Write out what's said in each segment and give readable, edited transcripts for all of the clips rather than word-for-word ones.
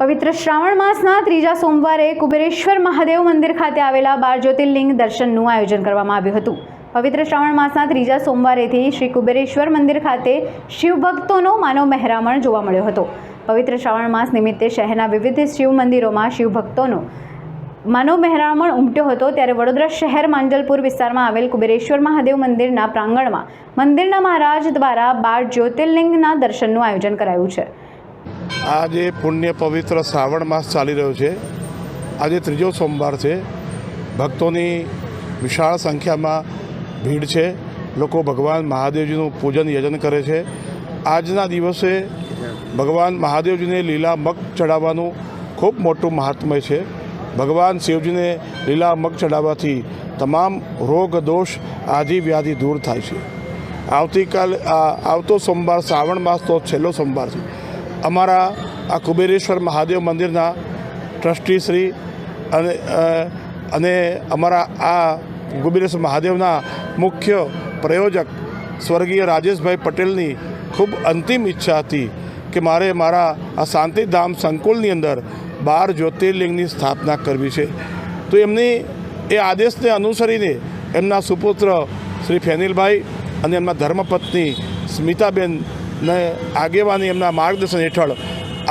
પવિત્ર શ્રાવણ માસના ત્રીજા સોમવારે કુબેરેશ્વર મહાદેવ મંદિર ખાતે આવેલા 12 જ્યોતિર્લિંગ દર્શનનું આયોજન કરવામાં આવ્યું હતું। પવિત્ર શ્રાવણ માસના ત્રીજા સોમવારેથી શ્રી કુબેરેશ્વર મંદિર ખાતે શિવભક્તોનો માનવ મહેરામણ જોવા મળ્યો હતો। પવિત્ર શ્રાવણ માસ નિમિત્તે શહેરના વિવિધ શિવ મંદિરોમાં શિવભક્તોનો માનવ મહેરામણ ઉમટ્યો હતો। ત્યારે વડોદરા શહેર માંજલપુર વિસ્તારમાં આવેલ કુબેરેશ્વર મહાદેવ મંદિરના પ્રાંગણમાં મંદિરના મહારાજ દ્વારા 12 જ્યોતિર્લિંગના દર્શનનું આયોજન કરાયું છે। आज पुण्य पवित्र श्रावण मास चाली रह्यो छे। आज त्रीजो सोमवार है। भक्तों की विशाल संख्या में भीड़ है। लोग भगवान महादेवजीनु पूजन यजन करे छे। आजना दिवसे भगवान महादेवजी ने लीला मग चढ़ावानुं खूब मोटुं महात्म्य है। भगवान शिवजी ने लीला मग चढ़ावाथी तमाम रोग दोष आदि व्याधि दूर थाय छे। आवतीकाल आवतो सोमवार श्रावण मास तो छेल्लो सोमवार है। अमारा आ कुबेरेश्वर महादेव मंदिरना ट्रस्टी श्री अने अमारा आ कुबेरेश्वर महादेवना मुख्य प्रयोजक स्वर्गीय राजेश भाई पटेलनी खूब अंतिम इच्छा थी कि मारे मारा आ शांतिधाम संकुलनी अंदर 12 ज्योतिर्लिंगनी स्थापना करवी छे। तो एमनी ए आदेशने अनुसरीने एमना सुपुत्र श्री फेनिल भाई अने एमना धर्मपत्नी स्मिताबेन ने आगेवानी एमना मार्गदर्शन हेठळ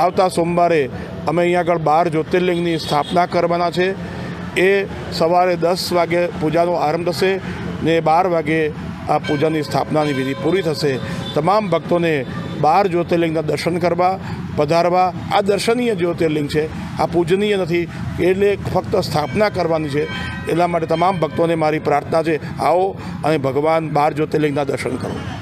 आवता सोमवारे अमे अहींया आगळ 12 ज्योतिर्लिंगनी स्थापना करवाना छे। ए सवारे 10 वागे पूजानो आरंभ थशे ने 12 वागे आ पूजानी स्थापनानी विधि पूरी थशे। तमाम भक्तोने 12 ज्योतिर्लिंगना दर्शन करवा पधारवा। आ दर्शनीय ज्योतिर्लिंग है, आ पूजनीय नहीं, एटले फक्त स्थापना करवानी है। एटला माटे तमाम भक्तों ने मारी प्रार्थना है, आओ अने भगवान 12 ज्योतिर्लिंगना दर्शन करो।